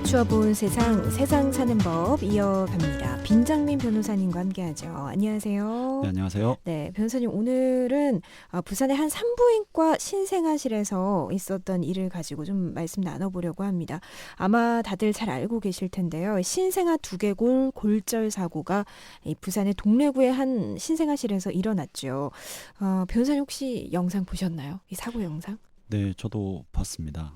멈추어 본 세상, 세상 사는 법 이어갑니다. 빈장민 변호사님과 함께하죠. 안녕하세요. 네, 안녕하세요. 네, 변호사님 오늘은 부산의 한 산부인과 신생아실에서 있었던 일을 가지고 좀 말씀 나눠보려고 합니다. 아마 다들 잘 알고 계실 텐데요. 신생아 두개골 골절 사고가 이 부산의 동래구의 한 신생아실에서 일어났죠. 변호사님 혹시 영상 보셨나요? 이 사고 영상? 네, 저도 봤습니다.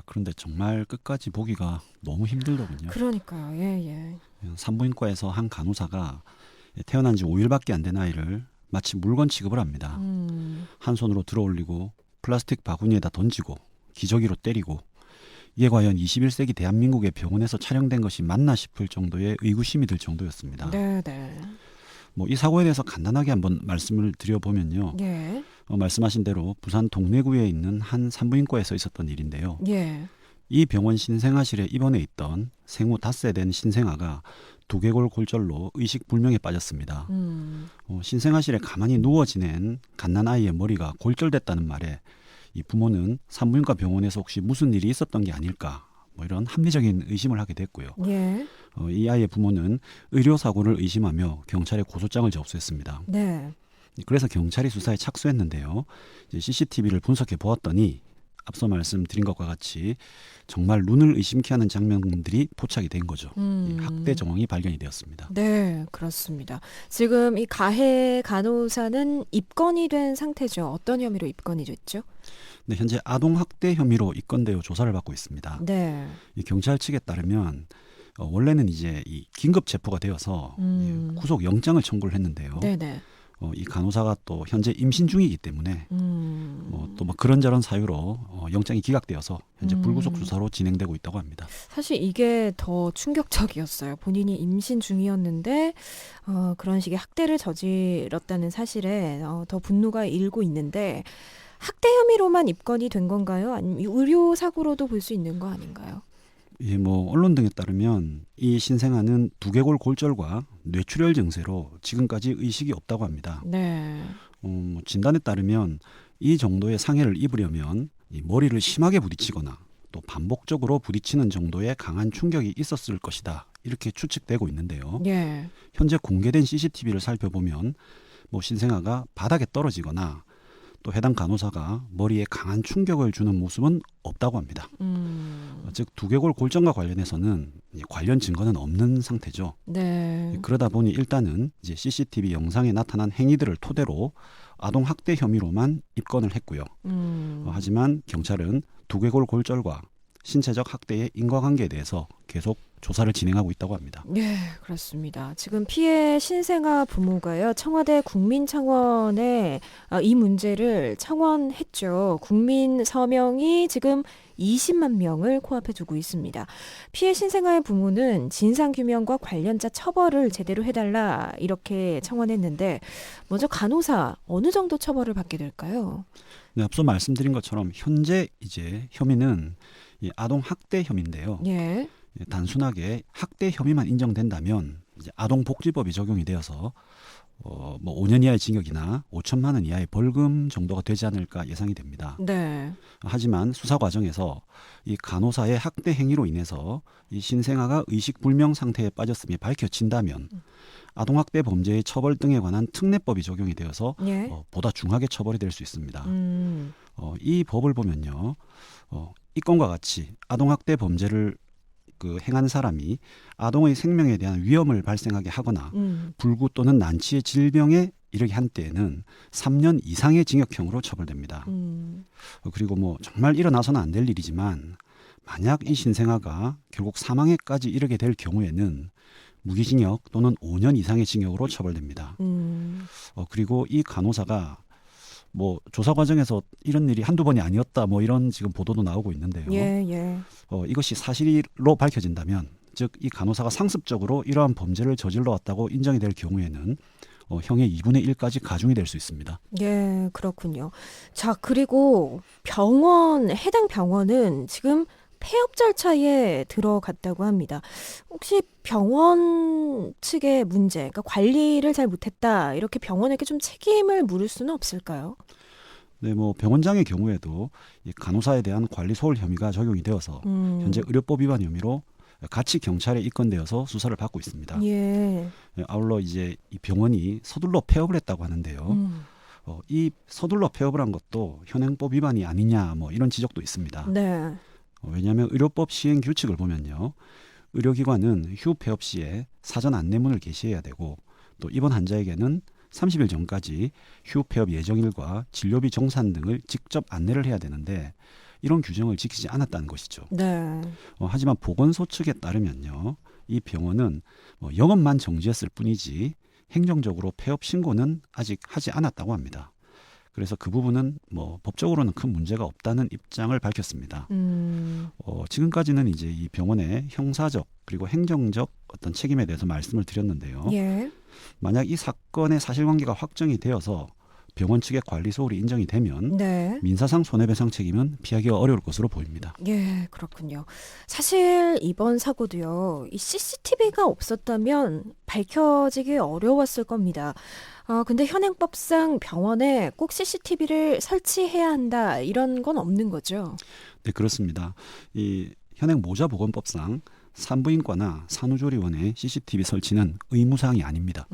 그런데 정말 끝까지 보기가 너무 힘들더군요. 그러니까요. 예. 산부인과에서 한 간호사가 태어난 지 5일밖에 안 된 아이를 마치 물건 취급을 합니다. 한 손으로 들어올리고 플라스틱 바구니에다 던지고 기저귀로 때리고, 이게 과연 21세기 대한민국의 병원에서 촬영된 것이 맞나 싶을 정도의 의구심이 들 정도였습니다. 네. 이 사고에 대해서 간단하게 한번 말씀을 드려보면요. 예. 말씀하신 대로 부산 동래구에 있는 한 산부인과에서 있었던 일인데요. 예. 이 병원 신생아실에 입원해 있던 생후 닷새 된 신생아가 두개골 골절로 의식불명에 빠졌습니다. 신생아실에 가만히 누워 지낸 갓난아이의 머리가 골절됐다는 말에 이 부모는 산부인과 병원에서 혹시 무슨 일이 있었던 게 아닐까, 이런 합리적인 의심을 하게 됐고요. 예. 이 아이의 부모는 의료사고를 의심하며 경찰에 고소장을 접수했습니다. 네. 그래서 경찰이 수사에 착수했는데요. CCTV를 분석해 보았더니 앞서 말씀드린 것과 같이 정말 눈을 의심케 하는 장면들이 포착이 된 거죠. 이 학대 정황이 발견이 되었습니다. 네, 그렇습니다. 지금 이 가해 간호사는 입건이 된 상태죠. 어떤 혐의로 입건이 됐죠? 네, 현재 아동학대 혐의로 입건되어 조사를 받고 있습니다. 네. 이 경찰 측에 따르면 원래는 이제 이 긴급 체포가 되어서 구속 영장을 청구를 했는데요. 네네. 이 간호사가 또 현재 임신 중이기 때문에 또 그런저런 사유로 영장이 기각되어서 현재 불구속 수사로 진행되고 있다고 합니다. 사실 이게 더 충격적이었어요. 본인이 임신 중이었는데 그런 식의 학대를 저질렀다는 사실에 더 분노가 일고 있는데, 학대 혐의로만 입건이 된 건가요? 아니면 의료 사고로도 볼 수 있는 거 아닌가요? 예, 언론 등에 따르면 이 신생아는 두개골 골절과 뇌출혈 증세로 지금까지 의식이 없다고 합니다. 네. 진단에 따르면 이 정도의 상해를 입으려면 이 머리를 심하게 부딪히거나 또 반복적으로 부딪히는 정도의 강한 충격이 있었을 것이다, 이렇게 추측되고 있는데요. 예. 현재 공개된 CCTV를 살펴보면 신생아가 바닥에 떨어지거나 또 해당 간호사가 머리에 강한 충격을 주는 모습은 없다고 합니다. 즉 두개골 골절과 관련해서는 관련 증거는 없는 상태죠. 네. 그러다 보니 일단은 이제 CCTV 영상에 나타난 행위들을 토대로 아동 학대 혐의로만 입건을 했고요. 하지만 경찰은 두개골 골절과 신체적 학대의 인과관계에 대해서 계속 조사를 진행하고 있다고 합니다. 네, 그렇습니다. 지금 피해 신생아 부모가요, 청와대 국민청원에 이 문제를 청원했죠. 국민 서명이 지금 20만 명을 코앞에 두고 있습니다. 피해 신생아의 부모는 진상규명과 관련자 처벌을 제대로 해달라, 이렇게 청원했는데, 먼저 간호사 어느 정도 처벌을 받게 될까요? 네, 앞서 말씀드린 것처럼 현재 이제 혐의는 이 아동 학대 혐의인데요. 예. 단순하게 학대 혐의만 인정된다면 이제 아동복지법이 적용이 되어서 5년 이하의 징역이나 5천만 원 이하의 벌금 정도가 되지 않을까 예상이 됩니다. 네. 하지만 수사 과정에서 이 간호사의 학대 행위로 인해서 이 신생아가 의식불명 상태에 빠졌음이 밝혀진다면 아동학대 범죄의 처벌 등에 관한 특례법이 적용이 되어서 예. 보다 중하게 처벌이 될 수 있습니다. 음. 이 법을 보면요, 이 건과 같이 아동학대 범죄를 행한 사람이 아동의 생명에 대한 위험을 발생하게 하거나 불구 또는 난치의 질병에 이르게 한 때에는 3년 이상의 징역형으로 처벌됩니다. 그리고 정말 일어나서는 안 될 일이지만 만약 이 신생아가 결국 사망에까지 이르게 될 경우에는 무기징역 또는 5년 이상의 징역으로 처벌됩니다. 그리고 이 간호사가 조사 과정에서 이런 일이 한두 번이 아니었다, 이런 지금 보도도 나오고 있는데요. 예. 이것이 사실로 밝혀진다면, 즉 이 간호사가 상습적으로 이러한 범죄를 저질러 왔다고 인정이 될 경우에는 형의 2분의 1까지 가중이 될 수 있습니다. 예, 그렇군요. 자, 그리고 해당 병원은 지금 폐업 절차에 들어갔다고 합니다. 혹시 병원 측의 문제, 그러니까 관리를 잘 못했다, 이렇게 병원에게 좀 책임을 물을 수는 없을까요? 네, 병원장의 경우에도 이 간호사에 대한 관리 소홀 혐의가 적용이 되어서 현재 의료법 위반 혐의로 같이 경찰에 입건되어서 수사를 받고 있습니다. 예. 아울러 이제 이 병원이 서둘러 폐업을 했다고 하는데요. 이 서둘러 폐업을 한 것도 현행법 위반이 아니냐 뭐 이런 지적도 있습니다. 네. 왜냐하면 의료법 시행 규칙을 보면요. 의료기관은 휴 폐업 시에 사전 안내문을 게시해야 되고 또 입원 환자에게는 30일 전까지 휴 폐업 예정일과 진료비 정산 등을 직접 안내를 해야 되는데 이런 규정을 지키지 않았다는 것이죠. 네. 하지만 보건소 측에 따르면요. 이 병원은 영업만 정지했을 뿐이지 행정적으로 폐업 신고는 아직 하지 않았다고 합니다. 그래서 그 부분은 뭐 법적으로는 큰 문제가 없다는 입장을 밝혔습니다. 지금까지는 이제 이 병원의 형사적 그리고 행정적 어떤 책임에 대해서 말씀을 드렸는데요. 예. 만약 이 사건의 사실관계가 확정이 되어서 병원 측의 관리 소홀이 인정이 되면 네. 민사상 손해배상 책임은 피하기가 어려울 것으로 보입니다. 예, 그렇군요. 사실 이번 사고도요, 이 CCTV가 없었다면 밝혀지기 어려웠을 겁니다. 근데 현행법상 병원에 꼭 CCTV를 설치해야 한다, 이런 건 없는 거죠? 네, 그렇습니다. 이 현행 모자보건법상 산부인과나 산후조리원의 CCTV 설치는 의무사항이 아닙니다.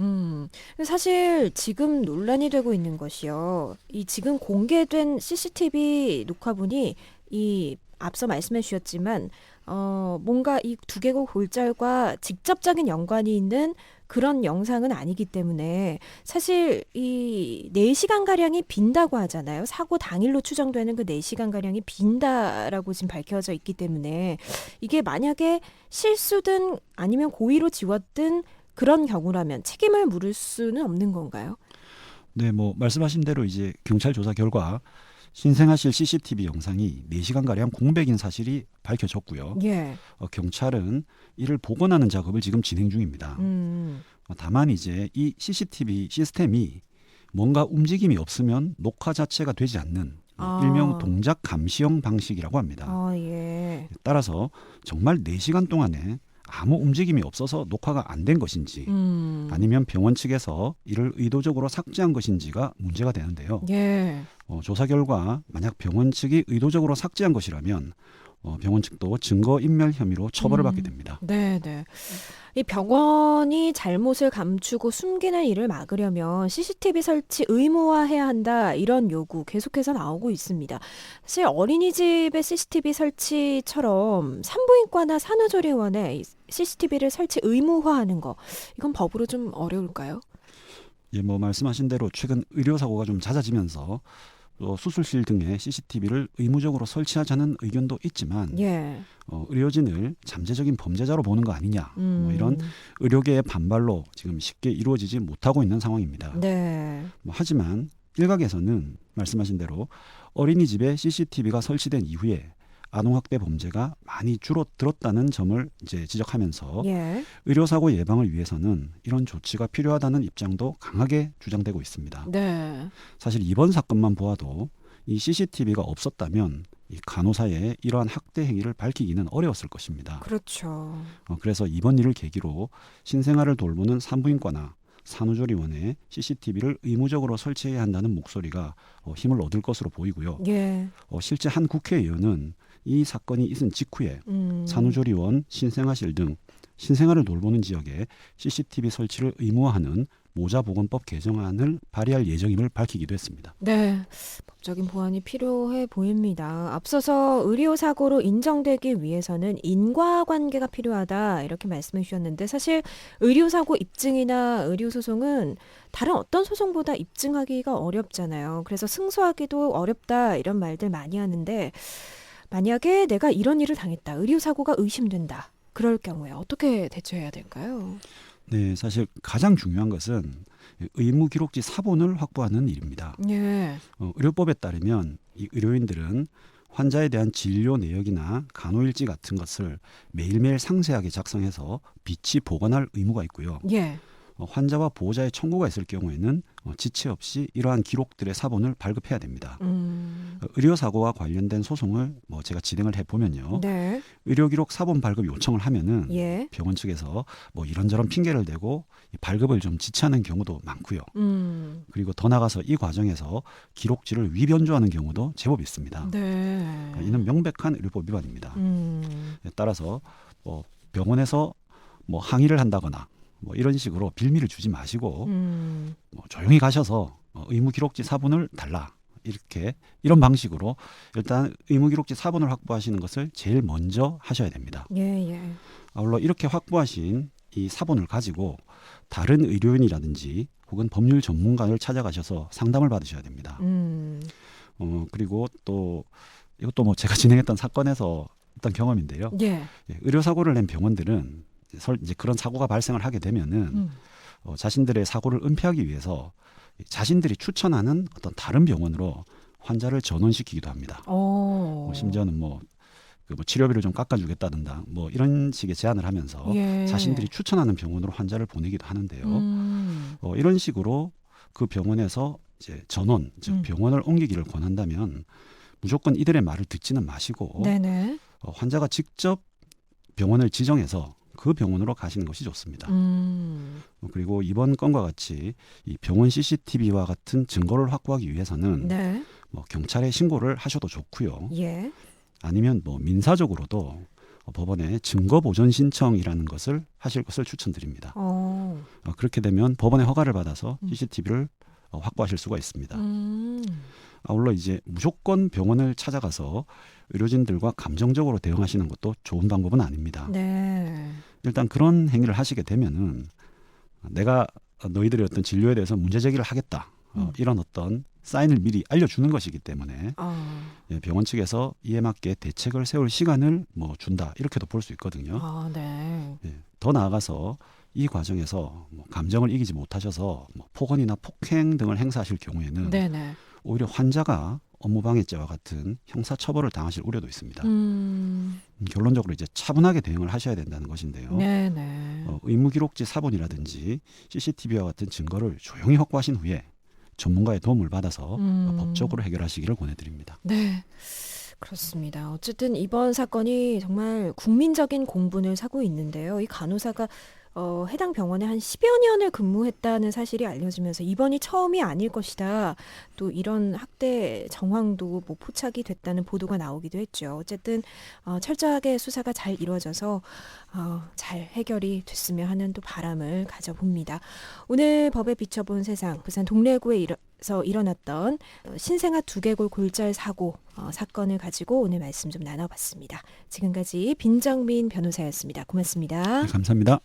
사실 지금 논란이 되고 있는 것이요. 이 지금 공개된 CCTV 녹화본이 이 앞서 말씀해 주셨지만 뭔가 이 두개골 골절과 직접적인 연관이 있는 그런 영상은 아니기 때문에 사실 이 4시간가량이 빈다고 하잖아요. 사고 당일로 추정되는 그 4시간가량이 빈다라고 지금 밝혀져 있기 때문에 이게 만약에 실수든 아니면 고의로 지웠든 그런 경우라면 책임을 물을 수는 없는 건가요? 네, 뭐 말씀하신 대로 이제 경찰 조사 결과 신생아실 CCTV 영상이 4시간가량 공백인 사실이 밝혀졌고요. 예. 경찰은 이를 복원하는 작업을 지금 진행 중입니다. 다만 이제 이 CCTV 시스템이 뭔가 움직임이 없으면 녹화 자체가 되지 않는 일명 동작 감시형 방식이라고 합니다. 예. 따라서 정말 4시간 동안에 아무 움직임이 없어서 녹화가 안 된 것인지 아니면 병원 측에서 이를 의도적으로 삭제한 것인지가 문제가 되는데요. 예. 조사 결과 만약 병원 측이 의도적으로 삭제한 것이라면 병원 측도 증거인멸 혐의로 처벌을 받게 됩니다. 네. 이 병원이 잘못을 감추고 숨기는 일을 막으려면 CCTV 설치 의무화해야 한다 이런 요구 계속해서 나오고 있습니다. 사실 어린이집의 CCTV 설치처럼 산부인과나 산후조리원에 CCTV를 설치 의무화하는 거 이건 법으로 좀 어려울까요? 예, 뭐 말씀하신 대로 최근 의료 사고가 좀 잦아지면서 또 수술실 등에 CCTV를 의무적으로 설치하자는 의견도 있지만 예. 의료진을 잠재적인 범죄자로 보는 거 아니냐 뭐 이런 의료계의 반발로 지금 쉽게 이루어지지 못하고 있는 상황입니다. 네. 하지만 일각에서는 말씀하신 대로 어린이집에 CCTV가 설치된 이후에 아동학대 범죄가 많이 줄어들었다는 점을 이제 지적하면서 예. 의료사고 예방을 위해서는 이런 조치가 필요하다는 입장도 강하게 주장되고 있습니다. 네. 사실 이번 사건만 보아도 이 CCTV가 없었다면 이 간호사의 이러한 학대 행위를 밝히기는 어려웠을 것입니다. 그렇죠. 그래서 이번 일을 계기로 신생아를 돌보는 산부인과나 산후조리원에 CCTV를 의무적으로 설치해야 한다는 목소리가 힘을 얻을 것으로 보이고요. 예. 실제 한 국회의원은 이 사건이 있은 직후에 산후조리원, 신생아실 등 신생아를 돌보는 지역에 CCTV 설치를 의무화하는 모자보건법 개정안을 발의할 예정임을 밝히기도 했습니다. 네, 법적인 보완이 필요해 보입니다. 앞서서 의료사고로 인정되기 위해서는 인과관계가 필요하다 이렇게 말씀해 주셨는데 사실 의료사고 입증이나 의료소송은 다른 어떤 소송보다 입증하기가 어렵잖아요. 그래서 승소하기도 어렵다 이런 말들 많이 하는데 만약에 내가 이런 일을 당했다, 의료사고가 의심된다. 그럴 경우에 어떻게 대처해야 될까요? 네, 사실 가장 중요한 것은 의무기록지 사본을 확보하는 일입니다. 예. 의료법에 따르면 이 의료인들은 환자에 대한 진료 내역이나 간호일지 같은 것을 매일매일 상세하게 작성해서 비치 보관할 의무가 있고요. 예. 환자와 보호자의 청구가 있을 경우에는 지체 없이 이러한 기록들의 사본을 발급해야 됩니다. 의료사고와 관련된 소송을 제가 진행을 해보면요. 네. 의료기록 사본 발급 요청을 하면은 예. 병원 측에서 이런저런 핑계를 대고 이 발급을 좀 지체하는 경우도 많고요. 그리고 더 나가서 이 과정에서 기록지를 위변조하는 경우도 제법 있습니다. 네. 이는 명백한 의료법 위반입니다. 따라서 병원에서 뭐 항의를 한다거나 뭐 이런 식으로 빌미를 주지 마시고 뭐 조용히 가셔서 의무기록지 사본을 달라. 이런 방식으로 일단 의무기록지 사본을 확보하시는 것을 제일 먼저 하셔야 됩니다. 예. 아울러 이렇게 확보하신 이 사본을 가지고 다른 의료인이라든지 혹은 법률 전문가를 찾아가셔서 상담을 받으셔야 됩니다. 그리고 또 이것도 뭐 제가 진행했던 사건에서 어떤 경험인데요. 예. 의료사고를 낸 병원들은 이제 그런 사고가 발생을 하게 되면은 자신들의 사고를 은폐하기 위해서 자신들이 추천하는 어떤 다른 병원으로 환자를 전원시키기도 합니다. 심지어는 뭐 치료비를 좀 깎아주겠다든가 뭐 이런 식의 제안을 하면서 예. 자신들이 추천하는 병원으로 환자를 보내기도 하는데요. 이런 식으로 그 병원에서 이제 전원, 즉 병원을 옮기기를 권한다면 무조건 이들의 말을 듣지는 마시고 네네. 환자가 직접 병원을 지정해서 그 병원으로 가시는 것이 좋습니다. 그리고 이번 건과 같이 이 병원 CCTV와 같은 증거를 확보하기 위해서는 네. 뭐 경찰에 신고를 하셔도 좋고요. 예. 아니면 뭐 민사적으로도 법원에 증거 보전 신청이라는 것을 하실 것을 추천드립니다. 그렇게 되면 법원의 허가를 받아서 CCTV를 확보하실 수가 있습니다. 아울러 이제 무조건 병원을 찾아가서 의료진들과 감정적으로 대응하시는 것도 좋은 방법은 아닙니다. 네. 일단 그런 행위를 하시게 되면은 내가 너희들의 어떤 진료에 대해서 문제 제기를 하겠다. 이런 어떤 사인을 미리 알려주는 것이기 때문에 병원 측에서 이에 맞게 대책을 세울 시간을 뭐 준다 이렇게도 볼 수 있거든요. 네. 더 나아가서 이 과정에서 뭐 감정을 이기지 못하셔서 뭐 폭언이나 폭행 등을 행사하실 경우에는 네네. 오히려 환자가 업무방해죄와 같은 형사처벌을 당하실 우려도 있습니다. 결론적으로 이제 차분하게 대응을 하셔야 된다는 것인데요. 네네. 의무기록지 사본이라든지 CCTV와 같은 증거를 조용히 확보하신 후에 전문가의 도움을 받아서 법적으로 해결하시기를 권해드립니다. 네. 그렇습니다. 어쨌든 이번 사건이 정말 국민적인 공분을 사고 있는데요. 이 간호사가 해당 병원에 한 10여 년을 근무했다는 사실이 알려지면서 이번이 처음이 아닐 것이다. 또 이런 학대 정황도 뭐 포착이 됐다는 보도가 나오기도 했죠. 어쨌든 철저하게 수사가 잘 이루어져서 잘 해결이 됐으면 하는 또 바람을 가져봅니다. 오늘 법에 비춰본 세상, 부산 동래구에서 일어났던 신생아 두개골 골절 사고 사건을 가지고 오늘 말씀 좀 나눠봤습니다. 지금까지 빈정민 변호사였습니다. 고맙습니다. 네, 감사합니다.